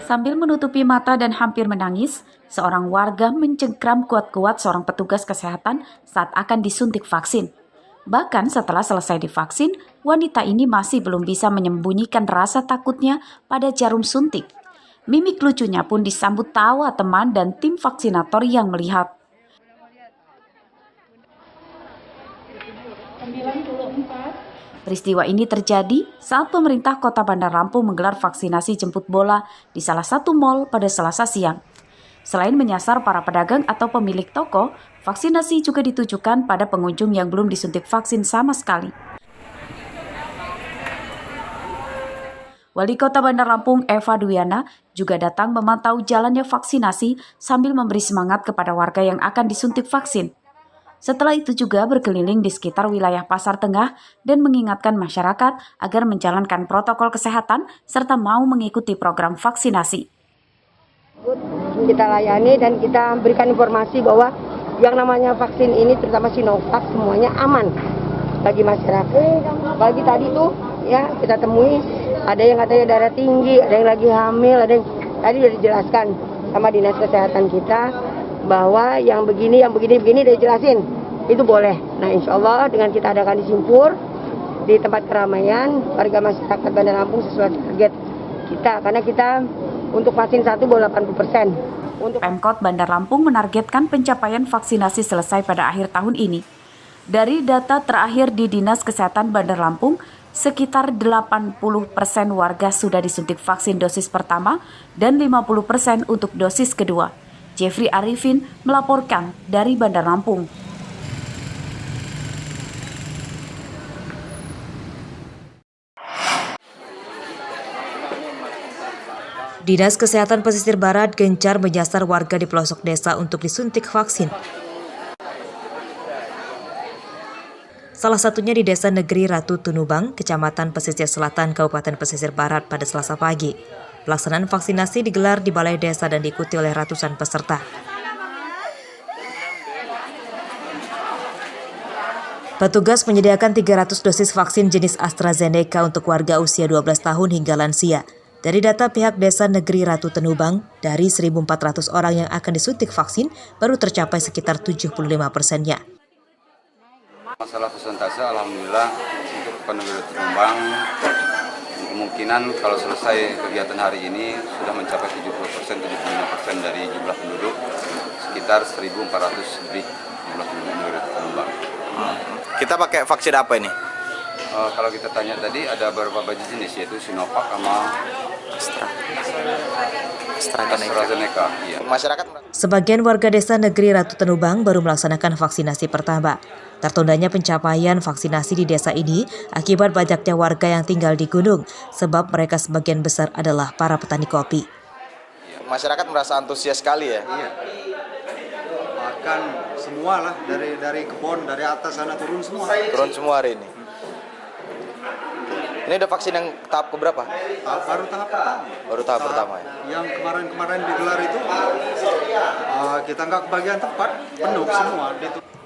Sambil menutupi mata dan hampir menangis, seorang warga mencengkram kuat-kuat seorang petugas kesehatan saat akan disuntik vaksin. Bahkan setelah selesai divaksin, wanita ini masih belum bisa menyembunyikan rasa takutnya pada jarum suntik. Mimik lucunya pun disambut tawa teman dan tim vaksinator yang melihat. Peristiwa ini terjadi saat pemerintah Kota Bandar Lampung menggelar vaksinasi jemput bola di salah satu mal pada Selasa siang. Selain menyasar para pedagang atau pemilik toko, vaksinasi juga ditujukan pada pengunjung yang belum disuntik vaksin sama sekali. Wali Kota Bandar Lampung Eva Duyana juga datang memantau jalannya vaksinasi sambil memberi semangat kepada warga yang akan disuntik vaksin. Setelah itu juga berkeliling di sekitar wilayah Pasar Tengah dan mengingatkan masyarakat agar menjalankan protokol kesehatan serta mau mengikuti program vaksinasi. Kita layani dan kita berikan informasi bahwa yang namanya vaksin ini terutama Sinovac semuanya aman bagi masyarakat. Bagi tadi tuh ya kita temui ada yang katanya darah tinggi, ada yang lagi hamil, ada yang tadi sudah dijelaskan sama Dinas Kesehatan kita bahwa yang begini udah dijelasin, itu boleh. Nah insya Allah dengan kita adakan di Simpur, di tempat keramaian, warga masyarakat Bandar Lampung sesuai target kita. Karena kita untuk vaksin 1 baru 80%. Pemkot Bandar Lampung menargetkan pencapaian vaksinasi selesai pada akhir tahun ini. Dari data terakhir di Dinas Kesehatan Bandar Lampung, sekitar 80% warga sudah disuntik vaksin dosis pertama dan 50% untuk dosis kedua. Jeffrey Arifin melaporkan dari Bandar Lampung. Dinas Kesehatan Pesisir Barat gencar menyasar warga di pelosok desa untuk disuntik vaksin. Salah satunya di Desa Negeri Ratu Tunubang, Kecamatan Pesisir Selatan, Kabupaten Pesisir Barat pada Selasa pagi. Pelaksanaan vaksinasi digelar di Balai Desa dan diikuti oleh ratusan peserta. Petugas menyediakan 300 dosis vaksin jenis AstraZeneca untuk warga usia 12 tahun hingga lansia. Dari data pihak Desa Negeri Ratu Tunubang, dari 1.400 orang yang akan disuntik vaksin, baru tercapai sekitar 75%-nya. Masalah persentase, alhamdulillah untuk Negeri Ratu Tunubang, kemungkinan kalau selesai kegiatan hari ini sudah mencapai 70%-75% dari jumlah penduduk, sekitar 1.400 lebih jumlah penduduk Negeri Ratu Tunubang. Kita pakai vaksin apa ini? Kalau kita tanya tadi ada beberapa jenis, yaitu Sinovac sama AstraZeneca. Iya. Sebagian warga Desa Negeri Ratu Tunubang baru melaksanakan vaksinasi pertama. Tertundanya pencapaian vaksinasi di desa ini akibat banyaknya warga yang tinggal di gunung, sebab mereka sebagian besar adalah para petani kopi. Masyarakat merasa antusias sekali ya? Iya. Bahkan semua lah, dari kebun, dari atas sana turun semua. Turun semua hari ini. Ini udah vaksin yang tahap keberapa? Baru tahap pertama. Baru tahap pertama ya? Yang kemarin digelar itu, kita nggak kebagian tempat, penuh semua.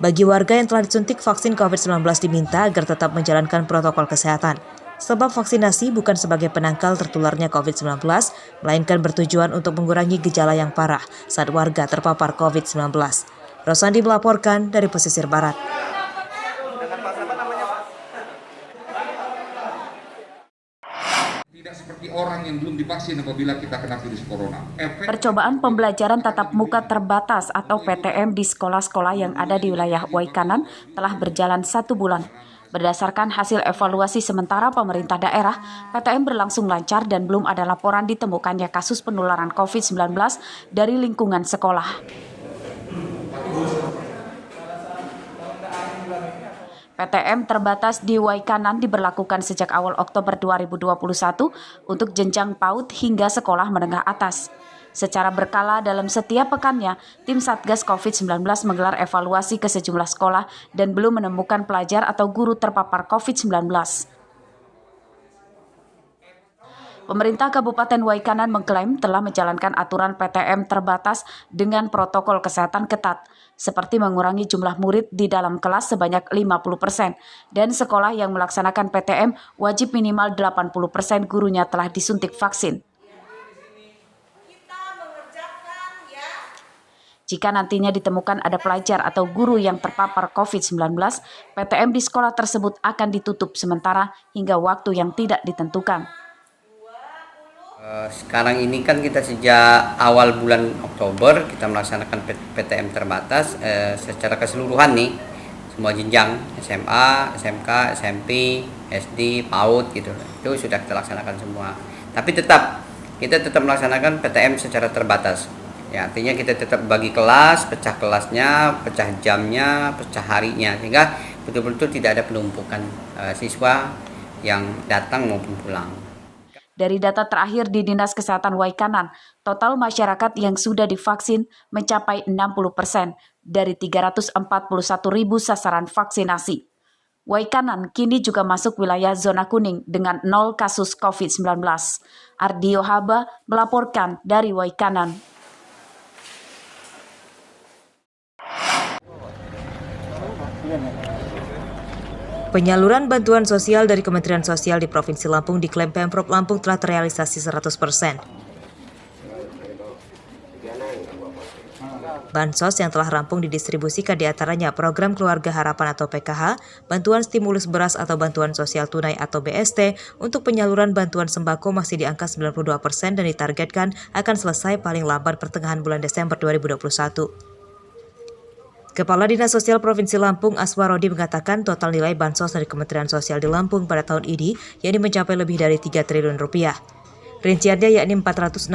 Bagi warga yang telah disuntik vaksin COVID-19 diminta agar tetap menjalankan protokol kesehatan. Sebab vaksinasi bukan sebagai penangkal tertularnya COVID-19, melainkan bertujuan untuk mengurangi gejala yang parah saat warga terpapar COVID-19. Rosandi melaporkan dari Pesisir Barat. Tidak seperti orang yang belum divaksin apabila kita kena virus corona. Percobaan pembelajaran tatap muka terbatas atau PTM di sekolah-sekolah yang ada di wilayah Waikanan telah berjalan 1 bulan. Berdasarkan hasil evaluasi sementara pemerintah daerah, PTM berlangsung lancar dan belum ada laporan ditemukannya kasus penularan COVID-19 dari lingkungan sekolah. PTM terbatas di Waikanan diberlakukan sejak awal Oktober 2021 untuk jenjang PAUD hingga sekolah menengah atas. Secara berkala dalam setiap pekannya, tim Satgas COVID-19 menggelar evaluasi ke sejumlah sekolah dan belum menemukan pelajar atau guru terpapar COVID-19. Pemerintah Kabupaten Waikanan mengklaim telah menjalankan aturan PTM terbatas dengan protokol kesehatan ketat, seperti mengurangi jumlah murid di dalam kelas sebanyak 50%, dan sekolah yang melaksanakan PTM wajib minimal 80% gurunya telah disuntik vaksin. Jika nantinya ditemukan ada pelajar atau guru yang terpapar COVID-19, PTM di sekolah tersebut akan ditutup sementara hingga waktu yang tidak ditentukan. Sekarang ini kan kita sejak awal bulan Oktober kita melaksanakan PTM terbatas secara keseluruhan nih, semua jenjang SMA, SMK, SMP, SD, PAUD gitu. Itu sudah kita laksanakan semua. Tapi kita tetap melaksanakan PTM secara terbatas. Ya, artinya kita tetap bagi kelas, pecah kelasnya, pecah jamnya, pecah harinya, sehingga betul-betul tidak ada penumpukan siswa yang datang maupun pulang. Dari data terakhir di Dinas Kesehatan Waikanan, total masyarakat yang sudah divaksin mencapai 60% dari 341.000 sasaran vaksinasi. Waikanan kini juga masuk wilayah zona kuning dengan 0 kasus COVID-19. Ardio Haba melaporkan dari Waikanan. Penyaluran bantuan sosial dari Kementerian Sosial di Provinsi Lampung diklaim Pemprov Lampung telah terrealisasi 100%. Bansos yang telah rampung didistribusikan diantaranya program Keluarga Harapan atau PKH, bantuan stimulus beras atau bantuan sosial tunai atau BST, untuk penyaluran bantuan sembako masih di angka 92% dan ditargetkan akan selesai paling lambat pertengahan bulan Desember 2021. Kepala Dinas Sosial Provinsi Lampung, Aswarodi, mengatakan total nilai bansos dari Kementerian Sosial di Lampung pada tahun ini yakni mencapai lebih dari 3 triliun rupiah. Rinciannya yakni 467.000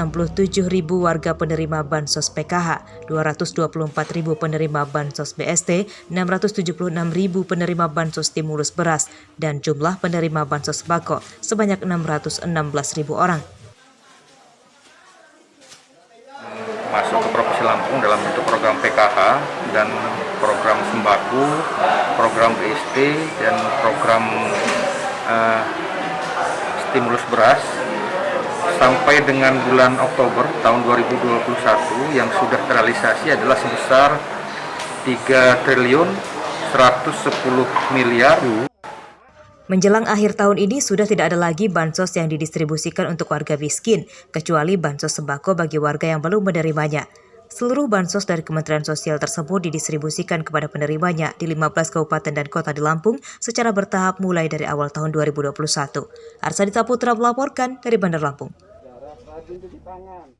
warga penerima bansos PKH, 224.000 penerima bansos BST, 676.000 penerima bansos stimulus beras, dan jumlah penerima bansos sembako sebanyak 616.000 orang. Masuk ke Provinsi Lampung dalam bentuk program PKH dan program sembako, program BST dan program stimulus beras sampai dengan bulan Oktober tahun 2021 yang sudah terrealisasi adalah sebesar 3 triliun 110 miliar. Menjelang akhir tahun ini sudah tidak ada lagi bansos yang didistribusikan untuk warga miskin, kecuali bansos sembako bagi warga yang belum menerimanya. Seluruh bansos dari Kementerian Sosial tersebut didistribusikan kepada penerimanya di 15 kabupaten dan kota di Lampung secara bertahap mulai dari awal tahun 2021. Arsadita Putra melaporkan dari Bandar Lampung.